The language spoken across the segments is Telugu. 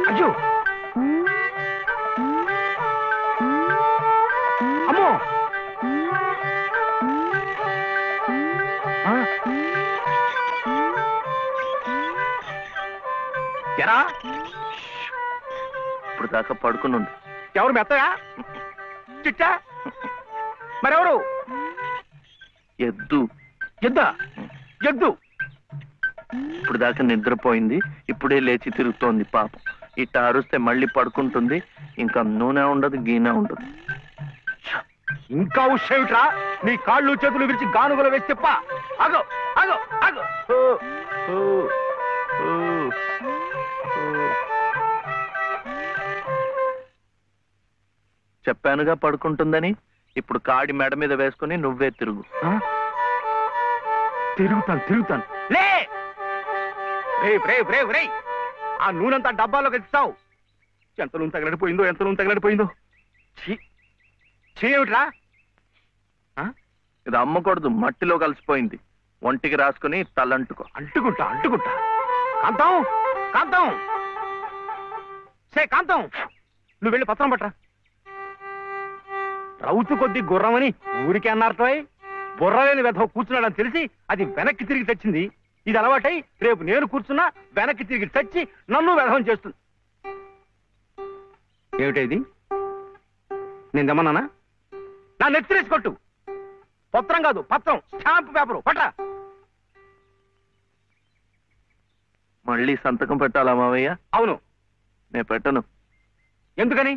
అయ్యో అమ్మో ఎరా ఇప్పుడు దాకా పడుకునుంది. ఎవరు మెత్తయా చిట్టా మరెవరు? ఎద్దు. ఎద్దా? ఎద్దు ఇప్పుడు దాకా నిద్రపోయింది, ఇప్పుడే లేచి తిరుగుతోంది పాపం. ఇట్ట అరుస్తే మళ్ళీ పడుకుంటుంది, ఇంకా నూనె ఉండదు గీనె ఉండదు. ఇంకా ఉషేమిట్రా? నీ కాళ్ళు చేతులు విరిచి గానుగలు వేసి చెప్ప. ఆగో ఆగో ఆగో. చెప్పానుగా పడుకుంటుందని. ఇప్పుడు కాడి మెడ మీద వేసుకుని నువ్వే తిరుగు. తిరుగుతాను తిరుగుతాను. లే రే ఆ నూనెంతా డబ్బాలోకి ఎత్తావు. ఎంత నూనె తగలడిపోయిందో, ఎంత నూనె తగలడిపోయిందో. చేయమిట్రా? ఇది అమ్మకూడదు, మట్టిలో కలిసిపోయింది. ఒంటికి రాసుకుని తలంటుకో. అంటుకుంటా అంటుకుంటా. కాంతం కాంతం కాంతం, నువ్వు వెళ్ళి పత్రం పట్టరా. రౌతు కొద్ది గుర్రమని ఊరికే అన్నారటోయ్. బుర్రలేని వెధవ కూర్చున్నాడని తెలిసి అది వెనక్కి తిరిగి తెచ్చింది. ఇది అలవాటై రేపు నేను కూర్చున్నా వెనక్కి తిరిగి తెచ్చి నన్ను వెధవం చేస్తుంది. ఏమిటా ఇది? నేను దమ్మన్నానా? నా నెత్తిరేసి కొట్టు. పత్రం కాదు, పత్రం, స్టాంప్ పేపరు పట్ట. మళ్ళీ సంతకం పెట్టాలా మావయ్య? అవును. నేను పెట్టను. ఎందుకని?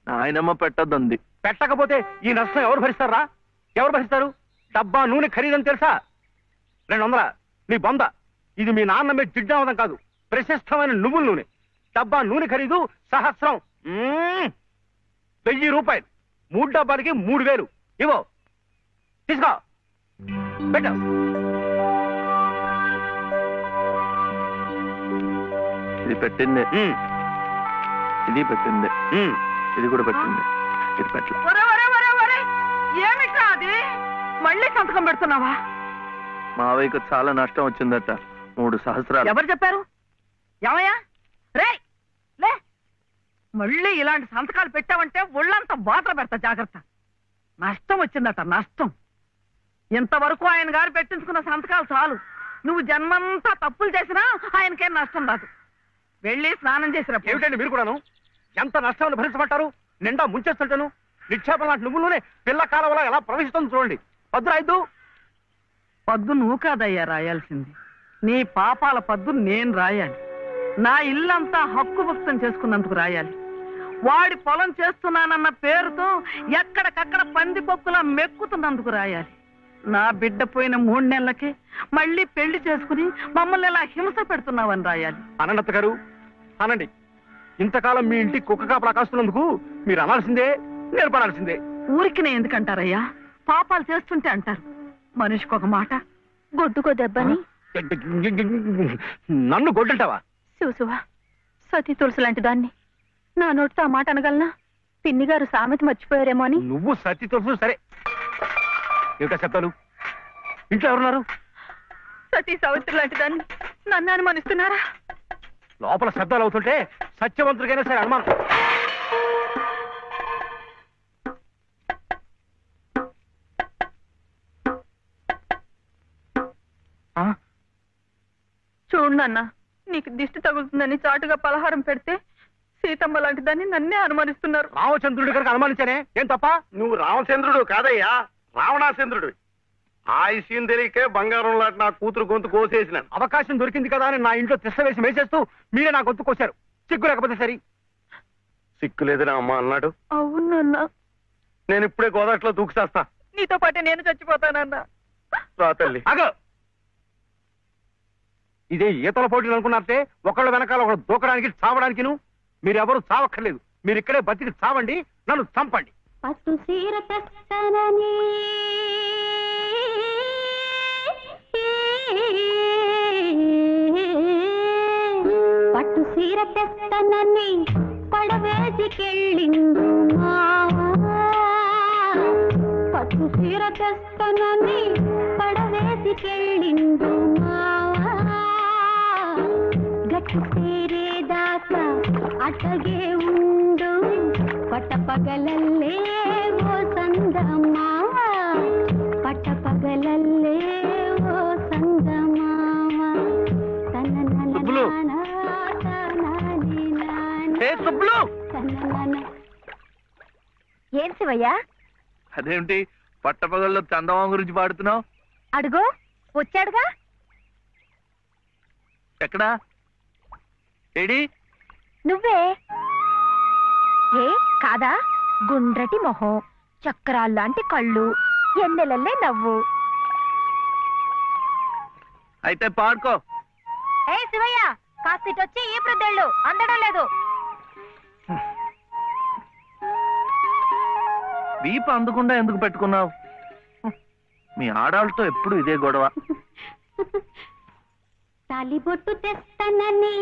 ఆయనమ్మ పెట్టద్దంది. పెట్టకపోతే ఈ నష్టం ఎవరు భరిస్తారా? ఎవరు భరిస్తారు? డబ్బా నూనె ఖరీదని తెలుసా? 200. నీ బొంద. ఇది మీ నాన్న మీద జిడ్డావదం కాదు, ప్రశస్తమైన నువ్వుల నూనె. డబ్బా నూనె ఖరీదు 1000. 1000 రూపాయలు. 3 డబ్బాలకి 3000. ఇవో తీసుకో, పెట్టు. ఇది పెట్టిందే, ఇది పెట్టిందే, ఇది కూడా పెట్టింది, ఇది పెట్టలే. ఏమిటా అది? మళ్ళీ సంతకం పెడుతున్నావా? మావయ్యకు చాలా నష్టం వచ్చిందట, 3 సహస్రాలు. ఎవరు చెప్పారు? ఏమయ్యా రే లే, మళ్ళీ ఇలాంటి సంతకాలు పెట్టావంటే ఒళ్ళంతా బాధలు పెడతా, జాగ్రత్త. నష్టం వచ్చిందట, నష్టం. ఇంతవరకు ఆయన గారు పెట్టించుకున్న సంతకాలు చాలు. నువ్వు జన్మంతా తప్పులు చేసినా ఆయనకేం నష్టం రాదు. వెళ్ళి స్నానం చేసినప్పుడు. ఏమిటండి మీరు కూడాను? ఎంత నష్టాన్ని భరించమంటారు? నిండా ముంచేస్తుంటాను. నిక్షేపం లాంటి నువ్వులోనే పిల్ల కాలంలో ఎలా ప్రవహిస్తుంది చూడండి. పద్దు రాయద్దు. పద్దు నువ్వు కాదయ్యా రాయాల్సింది, నీ పాపాల పద్దు నేను రాయాలి. నా ఇల్లంతా హక్కు భక్తం చేసుకున్నందుకు రాయాలి. వాడి పొలం చేస్తున్నానన్న పేరుతో ఎక్కడికక్కడ పందికొక్కులా మెక్కుతున్నందుకు రాయాలి. నా బిడ్డ పోయిన 3 నెలలకే మళ్ళీ పెళ్లి చేసుకుని మమ్మల్ని ఎలా హింస పెడుతున్నావని రాయాలి. అనంత గారు అనండి. ఇంతకాలం మీ ఇంటి కుక్క కాపలా కాస్తున్నందుకు మీరు అనాల్సిందే, నేర్పడాల్సిందే. ఊరికి నేను ఎందుకంటారయ్యా? పాపాలు చేస్తుంటే అంటారు. మనిషికి ఒక మాట. గొడ్డుకో దెబ్బని నన్ను గొడ్డంటావా? శివశివా, సతీ తులసి లాంటి దాన్ని నా నోటితో ఆ మాట అనగలనా? పిన్ని గారు సామెత మర్చిపోయారేమో అని. నువ్వు సతీ తులసి సరే. ఏమిటా శబ్దాలు? ఇంట్లో ఎవరున్నారు? సతీ సావిత్రి లాంటి దాన్ని నన్ను అనుమానిస్తున్నారా? లోపల శబ్దాలు అవుతుంటే సత్యవంతుడికైనా సరే అనుమానం. చూడు నాన్న, నీకు దిష్టి తగులుతుందని చాటుగా పలహారం పెడితే సీతమ్మ లాంటి దాన్ని నన్నే అనుమానిస్తున్నారు. రామచంద్రుడి కనుక అనుమానించానే, ఏం తప్ప? నువ్వు రామచంద్రుడు కాదయ్యా, రావణాచంద్రుడు. ఆ విషయం తెలియకే బంగారం లాంటి నా కూతురు గొంతు కోసేసినాను. అవకాశం దొరికింది కదా అని నా ఇంట్లో తిష్ట వేసి మేసేస్తూ మీరే నా గొంతు కోశారు. సిగ్గు లేకపోతే సరి. సిక్కు లేదని అమ్మ అన్నాడు. అవునన్నా, నేను ఇప్పుడే గోదాట్లో దూకుసేస్తా. నీతో పాటే నేను చచ్చిపోతానన్నా. రా తల్లి. అగో, ఇదే ఈతల పోటీలు అనుకున్నారంటే ఒకళ్ళ వెనకాల ఒకళ్ళు దూకడానికి చావడానికి. మీరెవరు చావక్కర్లేదు, మీరు ఇక్కడే బతికి చావండి, నన్ను చంపండి. పట్టు సీర తెస్తానని పట్టు సీర తెస్తానని పడవేసికెళ్ళిండు మావా. చీర తెస్తనని పడవేసికెళ్ళిండు మావా గట్టు తీరేదాకా అటగే ఉండు పట్టపగలల్లే ఓ సందమావా పట్టపగలల్లే ఓ సందమావా సుబ్బులు! ఏ సుబ్బులు! ఏం శివయ్య అదేమిటి పట్టపగల్లో చందమామ గురించి పాడుతున్నావు? అడుగో వచ్చాడుగా. ఎక్కడా? ఏడి? నువ్వే ఏ కాదా? గుండ్రటి మొహం, చక్రాల్లాంటి కళ్ళు, ఎన్నెలల్లే నవ్వు. అయితే పాడుకో. ఏ శివయ్య కాస్త ఇటొచ్చి ఈ ప్రద్దెళ్ళు అందడం లేదు. వీపు అందకుండా ఎందుకు పెట్టుకున్నావు? మీ ఆడాళ్ళతో ఎప్పుడు ఇదే గొడవ. తాలిబొట్టు తెస్తానని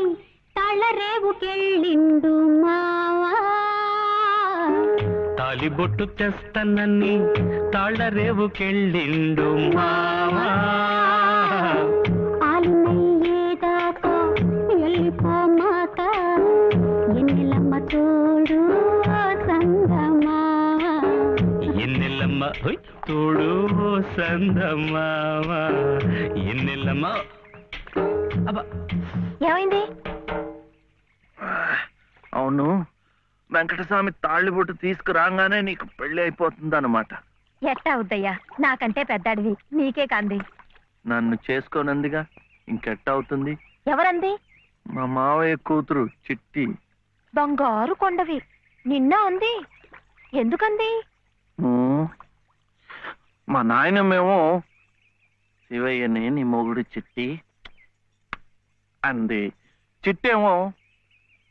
తాళరేవుకెళ్ళిండు మావా తాలిబొట్టు తెస్తానని తాళరేవుకెళ్ళిండు మావా ఆలినయ్యేదాకా వెళ్ళిపోమాక ఎన్నెలమ్మ తోడు సందమా ఎన్నెల్లమ్మ తోడు సందమావా ఎన్నెల్లమ్మ. అబ్బా ఏమైంది? అవును, వెంకటస్వామి తాళ్ళిబొట్టు తీసుకురాగానే నీకు పెళ్లి అయిపోతుంది అన్నమాట. ఎట్టా అవుద్దయ్యా, నాకంటే పెద్దాడివి, నీకే కాంది. నన్ను చేసుకోనందిగా, ఇంకెట్ట అవుతుంది? ఎవరంది? మా మావయ్య కూతురు చిట్టి. బంగారు కొండవి, నిన్న అంది. ఎందుకంది? మా నాయనమేమో శివయ్యని నీ మొగుడు చిట్టి అంది. చిట్టేమో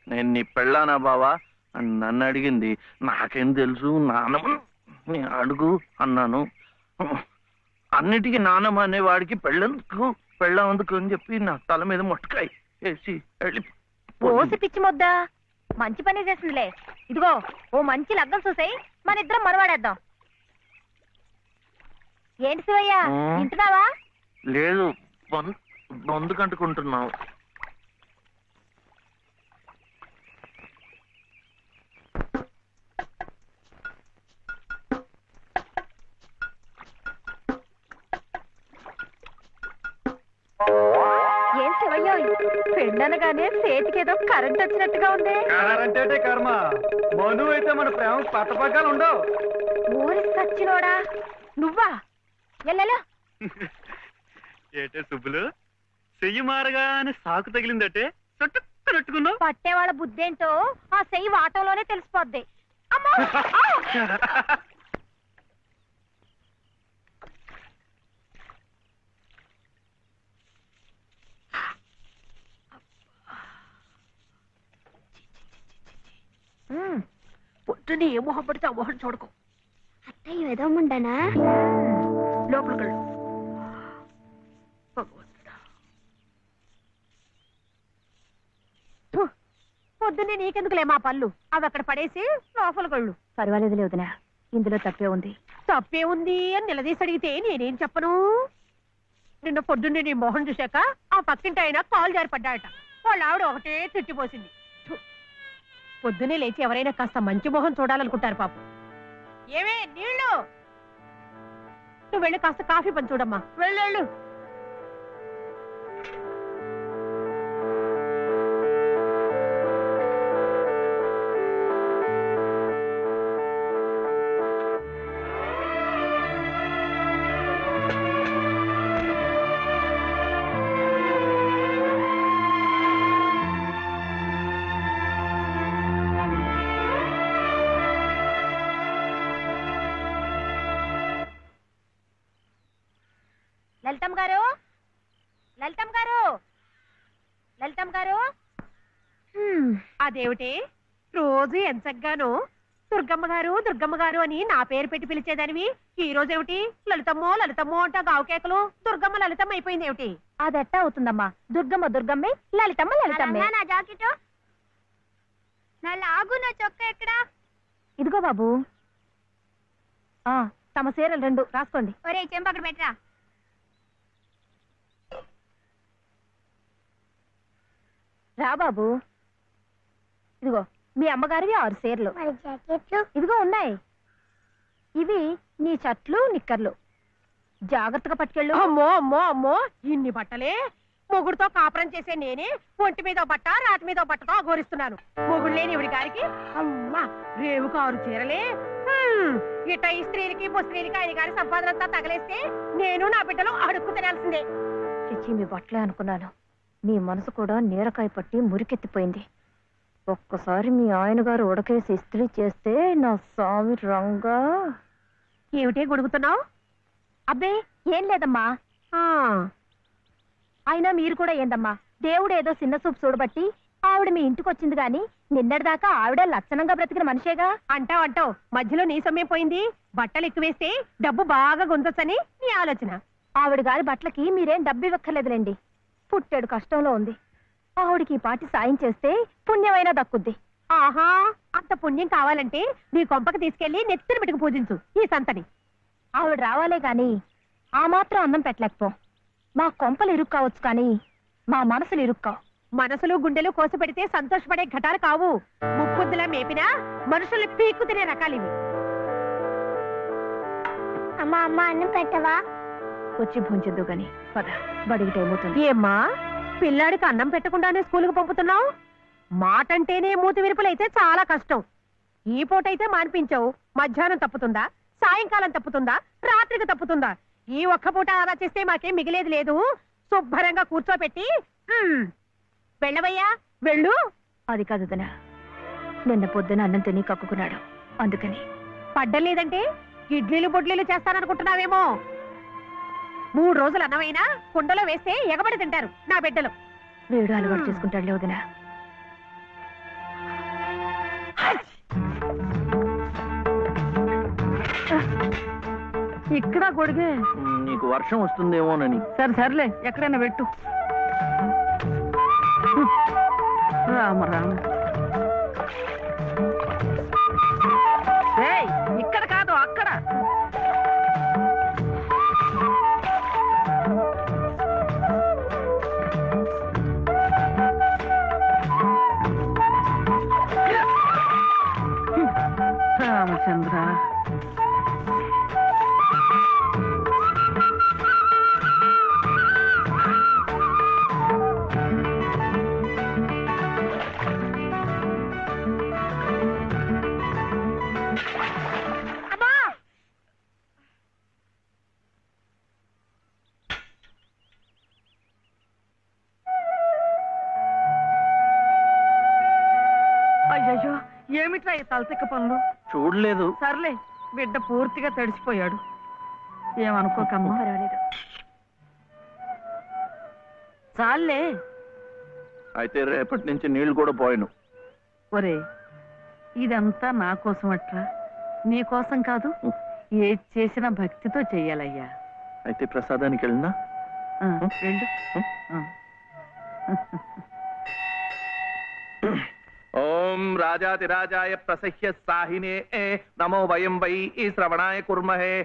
నేను నీ పెళ్ళానా బావా అని నన్ను అడిగింది. నాకేం తెలుసు, నానమ్మ నీ అడుగు అన్నాను. అన్నిటికీ నానమ్మ అనేవాడికి పెళ్ళందుకు అని చెప్పి నా తల మీద మొట్టకాయ వేసి వెళ్ళి ఓసి పిచ్చి మొద్దా, మంచి పని చేసిందిలే. ఇదిగో ఓ మంచి లగ్గం చూసాయి, మన ఇద్దరం మరవాడేద్దాం. ఏంటి శివయ్య వింటున్నావా? లేదు, బొందు కంటుకుంటున్నావు. ఏం శివయ్య పెళ్ళనగానే చేతికేదో కరెంట్ వచ్చినట్టుగా ఉంది. అంటే కర్మ, మను అయితే మన ప్రేమ పట్టపగ్గాలు ఉండవు. ఊరి సచ్చినోడా నువ్వా? ఎల్లెలా ఏటే సుబ్బులు, చెయ్యి మారగానే సాకు తగిలిందటే చుట్టుకున్నట్టుకున్నావు. పట్టేవాళ్ళ బుద్ధేంటో ఆ చెయ్యి వాటంలోనే తెలిసిపోద్ది. అమ్మో! పొద్దున్నే ఏ మొహం పడితే ఆ మొహం చూడకు. అత్తయ్య ఏదో ఉండనా లోపలికి పొద్దున్నే నీకెందుకులే మా పళ్ళు, అవి అక్కడ పడేసి లోపలికి వెళ్ళు. పర్వాలేదులే వదినా, ఇందులో తప్పే ఉంది. తప్పే ఉంది అని నిలదీసి అడిగితే నేనేం చెప్పను? నిన్న పొద్దున్నే నీ మొహం చూశాక ఆ పక్కింటి ఆయన కాలు జారిపడ్డాయట. వాళ్ళ ఆవిడ ఒకటే తిట్టిపోసింది. పొద్దున్నే లేచి ఎవరైనా కాస్త మంచి మొహం చూడాలనుకుంటారు పాపం. ఏమే నీళ్ళు, నువ్వు వెళ్ళి కాస్త కాఫీ పని చూడమ్మా. వెళ్ళు. లలితమ్మ గారు, లలితమ్మ గారు. అదేమిటి రోజు ఎంచగ్గాను దుర్గమ్మ గారు అని నా పేరు పెట్టి పిలిచేదానివి, ఈ రోజేమిటి లలితమ్మో అంటా గావుకేకలు దుర్గమ్మ లలితమ్మ అయిపోయింది ఏమిటి? అదెట్టా అవుతుందమ్మా, దుర్గమ్మే లలితమ్మ. నా జాకెట్ నా లాగు, నా చొక్కా ఎక్కడా? ఇదిగో బాబు. తమ చీరలు 2 రాసుకోండి. ఒరే చెంప అక్కడ పెట్టరా. రా బాబు, ఇదిగో మీ అమ్మగారివి 6 చీరలు. మరి జాకెట్లు ఇదిగో ఉన్నాయి. ఇవి నీ చట్లు నిక్కర్లు. జాగ్రత్తగా పట్టుకెళ్ళు. అమ్మో అమ్మో అమ్మో, ఇన్ని బట్టలే? మొగుడుతో కాపురం చేసే నేనే ఒంటి మీద బట్ట రాటి మీద బట్టతో అఘోరిస్తున్నాను. మొగుడు లేని ఇవిడి గారికి అమ్మా రేవుకు 6 చీరలే. ఇట ఈ స్త్రీలకి ముస్త్రీలకి ఆయన గారి సంపాదన అంతా తగలేస్తే నేను నా బిడ్డలు అడుక్కు తినాల్సిందే. చిచ్చి మీ బట్టలే అనుకున్నాను. నీ మనసు కూడా నీరకాయ పట్టి మురికెత్తిపోయింది. ఒక్కసారి మీ ఆయన గారు ఉడకేసి ఇస్త్రీ చేస్తే నా స్వామి రంగా. ఏమిటే గొడుగుతున్నావు? అబ్బే ఏం లేదమ్మా. అయినా మీరు కూడా ఏందమ్మా, దేవుడు ఏదో చిన్న చూపు చూడబట్టి ఆవిడ మీ ఇంటికి వచ్చింది గాని నిన్నటిదాకా ఆవిడ లక్షణంగా బ్రతికిన మనిషేగా. అంటావు అంటావు, మధ్యలో నీ సమయం పోయింది. బట్టలు ఎక్కువేస్తే డబ్బు బాగా గుంజొచ్చని నీ ఆలోచన. ఆవిడ గారి బట్టలకి మీరేం డబ్బు ఇవ్వక్కర్లేదులేండి. పుట్టాడు కష్టంలో ఉంది. ఆవిడికి ఈ పాటి సాయం చేస్తే పుణ్యమైనా దక్కుద్ది. ఆహా, అంత పుణ్యం కావాలంటే నీ కొంపకి తీసుకెళ్లి నెత్తిన పెట్టుకు పూజించు ఈ సంతని. ఆవిడ రావాలే గాని ఆ మాత్రం అన్నం పెట్టలేకపో. మా కొంపలు ఇరుక్కు కావచ్చు కానీ మా మనసులు ఇరుక్కావు. మనసులు గుండెలు కోసి పెడితే సంతోషపడే ఘటాలు కావు. ముప్పుద్దులా మేపినా మనుషుల్ని పీక్కు తినే రకాలివి. అమ్మా అమ్మ అన్నం పెట్టవా? వచ్చి భుంచొద్దు గాని పద, బడికి టైం అవుతుంది. ఏమ్మా, పిల్లాడికి అన్నం పెట్టకుండానే స్కూలుకు పంపుతున్నావు? మాటంటేనే మూతి విరుపులైతే చాలా కష్టం. ఈ పూటైతే మానిపించావు, మధ్యాహ్నం తప్పుతుందా, సాయంకాలం తప్పుతుందా, రాత్రికి తప్పుతుందా? ఈ ఒక్క పూట ఆదా చేస్తే మాకేం మిగిలేదు లేదు. శుభ్రంగా కూర్చోపెట్టి వెళ్ళవయ్యా వెళ్ళు. అది కాదు వదినా, నిన్న పొద్దున అన్నం తిని కక్కుకున్నాడు, అందుకని. పడ్డం లేదంటే ఇడ్లీలు బొడ్లీలు చేస్తాననుకుంటున్నావేమో. 3 రోజులు అన్నమైనా కుండలో వేస్తే ఎగబడి తింటారు నా బిడ్డలు. వీడు అలవాటు చేసుకుంటాడులే వదినా. ఇక్కడ గొడిగే. నీకు వర్షం వస్తుందేమోనని. సరే సర్లే, ఎక్కడైనా పెట్టు. రామ రామ. ఏయ్, ఇక్కడ కాదు అక్కడ. రామచంద్ర, అయ్యయ్యో ఏమిట్రా ఈ తలతిక్క పనులు? చూడలేదు. సర్లే, బిడ్డ పూర్తిగా తడిసిపోయాడు. ఏమనుకోకమ్మా. పర్వాలేదు. చాలే. అయితే రేపటి నుంచి నీళ్లు కూడా పోయాను. ఒరే, ఇదంతా నా కోసం అట్రా, నీ కోసం కాదు. ఏది చేసినా భక్తితో చెయ్యాలయ్యా. అయితే ప్రసాదానికి వెళ్ళినా వెళ్ళు. ఓం రాజాతిరాజాయ ప్రసహ్య సాహినే నమో వయం వై శ్రవణాయ కుర్మహే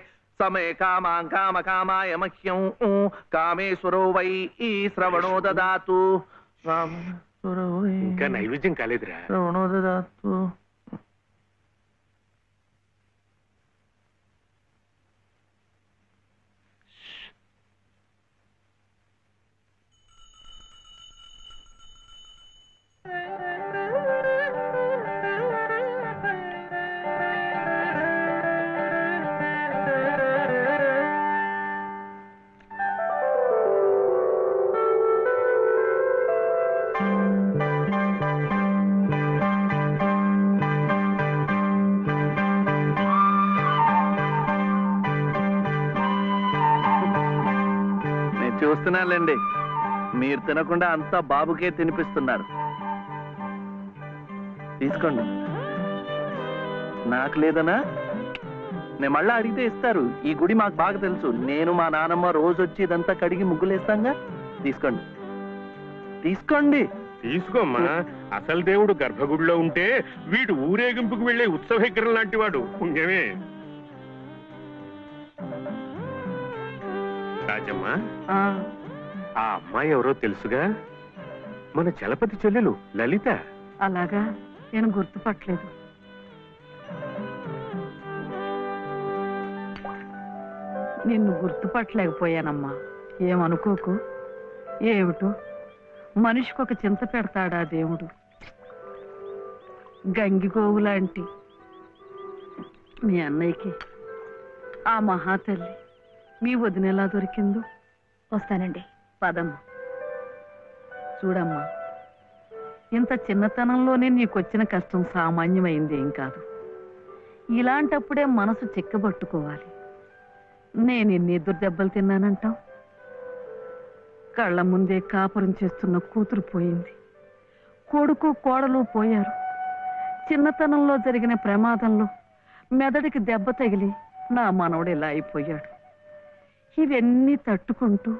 సమే కామాం కామకామాయ మహ్యం కామేశ్వరో వై శ్రవణో దదాతు. ఇంకా నైవేద్యం కాలేదురా. శ్రవణో దదాతు. చూస్తున్నానులేండి, మీరు తినకుండా అంతా బాబుకే తినిపిస్తున్నారు. తీసుకోండి. నాకు లేదనా? నేను మళ్ళా అడిగితే ఇస్తారు. ఈ గుడి మాకు బాగా తెలుసు. నేను మా నానమ్మ రోజు వచ్చి ఇదంతా కడిగి ముగ్గులేస్తాంగా. తీసుకోండి, తీసుకోండి. తీసుకోమ్మా. అసలు దేవుడు గర్భగుడిలో ఉంటే వీడు ఊరేగింపుకు వెళ్లే ఉత్సవ విగ్రహం లాంటి వాడు. పుణ్యమే. రాజమ్మ, ఆ, ఆ అమ్మాయి ఎవరో తెలుసుగా? మన చలపతి చెల్లెలు లలిత. అలాగా, నేను గుర్తుపట్టలేదు. నిన్ను గుర్తుపట్టలేకపోయానమ్మా, ఏమనుకోకు. ఏమిటో మనిషికొక చింత పెడతాడా దేవుడు. గంగిగోవు లాంటి మీ అన్నయ్యకి ఆ మహాతల్లి మీ వదినెలా దొరికిందో. వస్తానండి. పదమ్మా. చూడమ్మా, ఇంత చిన్నతనంలోనే నీకొచ్చిన కష్టం సామాన్యమైంది ఏం కాదు. ఇలాంటప్పుడే మనసు చిక్కబట్టుకోవాలి. నేను ఎన్ని ఎదురు దెబ్బలు తిన్నానంటావు? కళ్ళ ముందే కాపురం చేస్తున్న కూతురు పోయింది, కొడుకు కోడలు పోయారు. చిన్నతనంలో జరిగిన ప్రమాదంలో మెదడికి దెబ్బ తగిలి నా మనవడు ఇలా అయిపోయాడు. ఇవన్నీ తట్టుకుంటూ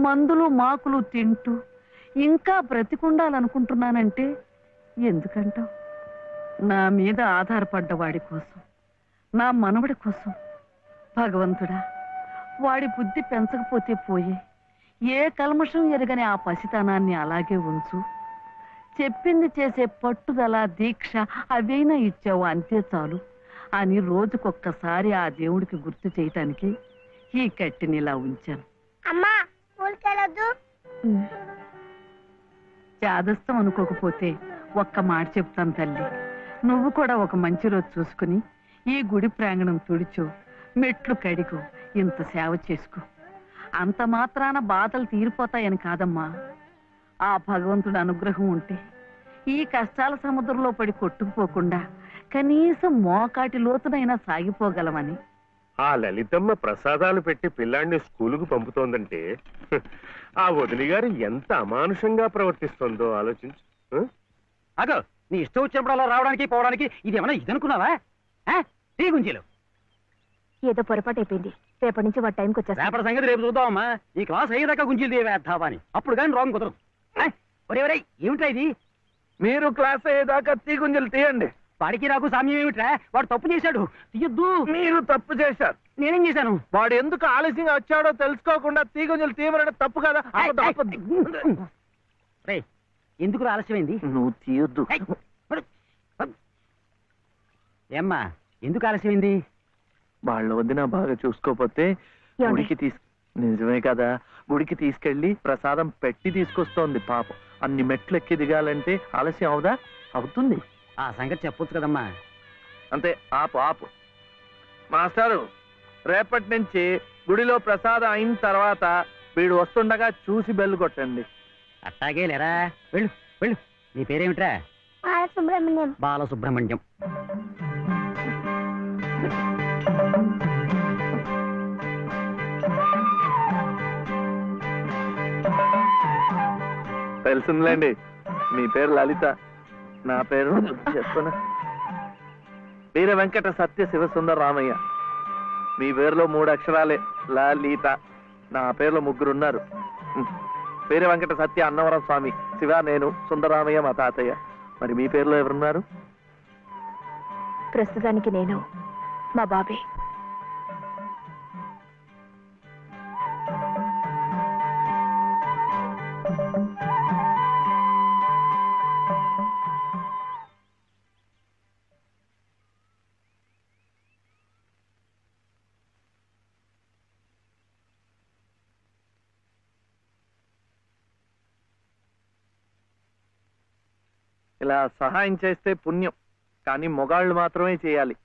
మందులు మాకులు తింటూ ఇంకా బ్రతికుండాలనుకుంటున్నానంటే ఎందుకంటావు? నా మీద ఆధారపడ్డ వాడి కోసం, నా మనవడి కోసం. భగవంతుడా, వాడి బుద్ధి పెంచకపోతే పోయే, ఏ కల్మషం ఎరగని ఆ పసితనాన్ని అలాగే ఉంచు. చెప్పింది చేసే పట్టుదల, దీక్ష అవైనా ఇచ్చావు, అంతే చాలు అని రోజుకొక్కసారి ఆ దేవుడికి గుర్తు చేయటానికి ఈ కట్టిని ఇలా ఉంచాను. అమ్మా స్కూల్కి వెళ్ళొద్దు. చాదస్తం అనుకోకపోతే ఒక్క మాట చెప్తాను తల్లి. నువ్వు కూడా ఒక మంచి రోజు చూసుకుని ఈ గుడి ప్రాంగణం తుడిచో, మెట్లు కడిగో, ఇంత సేవ చేసుకో. అంత మాత్రాన బాధలు తీరిపోతాయని కాదమ్మా. ఆ భగవంతుడి అనుగ్రహం ఉంటే ఈ కష్టాల సముద్రంలో పడి కొట్టుకుపోకుండా కనీసం మోకాటి లోతునైనా సాగిపోగలమని. ఆ లలితమ్మ ప్రసాదాలు పెట్టి పిల్లాడిని స్కూలుకు పంపుతోందంటే ఆ వదిలి గారు ఎంత అమానుషంగా ప్రవర్తిస్తుందో ఆలోచించు. అగో, నీ ఇష్టం వచ్చినప్పుడు అలా రావడానికి పోవడానికి ఇదేమన్నా ఇదనుకున్నావా? టీ గుంజీలు ఏదో పొరపాటు అయిపోయింది. రేపటి నుంచి వాడి టైంకి వచ్చేస్తా. రేపటి సంగతి రేపు చూద్దామమ్మా. ఈ క్లాస్ అయ్యేదాకా గుంజీలు తీవేద్దావా అని, అప్పుడు కానీ రాంగ్ కుదరదు. ఒరే ఒరే, ఏమిట్రా ఇది? మీరు క్లాస్ అయ్యేదాకా తీగుంజలు తీయండి. వాడికి నాకు సామ్యం ఏమిట్రా? వాడు తప్పు చేశాడు, తీయొద్దు. మీరు తప్పు చేశారు. నేనేం చేశాను? వాడు ఎందుకు ఆలస్యంగా వచ్చాడో తెలుసుకోకుండా తీగుంజలు తీయమనడం తప్పు కదా. రే, ఎందుకు ఆలస్యమైంది? నువ్వు తీయొద్దు. ఏమ్మా, ఎందుకు ఆలస్యమైంది? వాళ్ళ వదిన బాగా చూసుకోపోతే గుడికి నిజమే కదా, గుడికి తీసుకెళ్లి ప్రసాదం పెట్టి తీసుకొస్తోంది పాపం. అన్ని మెట్లు ఎక్కి దిగాలంటే ఆలస్యం అవుదా? అవుతుంది. ఆ సంగతి చెప్పొచ్చు కదమ్మా. అంతే, ఆపు ఆపు. మాస్టారు, రేపటి నుంచి గుడిలో ప్రసాదం అయిన తర్వాత వీడు వస్తుండగా చూసి బెల్లు కొట్టండి. అట్టాగే లేరా, వెళ్ళు వెళ్ళు. నీ పేరేమిట్రా? బాలసుబ్రహ్మణ్యం. బాలసుబ్రహ్మణ్యం. తెలుసుందిలేండి, మీ పేరు లలిత, నా పేరు చెప్పున వీర వెంకట సత్య శివసుందర రామయ్య. మీ పేరులో 3 అక్షరాలే, లలిత. నా పేరులో 3 ఉన్నారు. వీర వెంకట సత్య అన్నవరం స్వామి, శివ నేను, సుందరరామయ్య మా తాతయ్య. మరి మీ పేరులో ఎవరున్నారు? ప్రస్తుతానికి నేను, మా బాబే. ఇలా సహాయం చేస్తే పుణ్యం, కానీ మొగాళ్ళు మాత్రమే చేయాలి.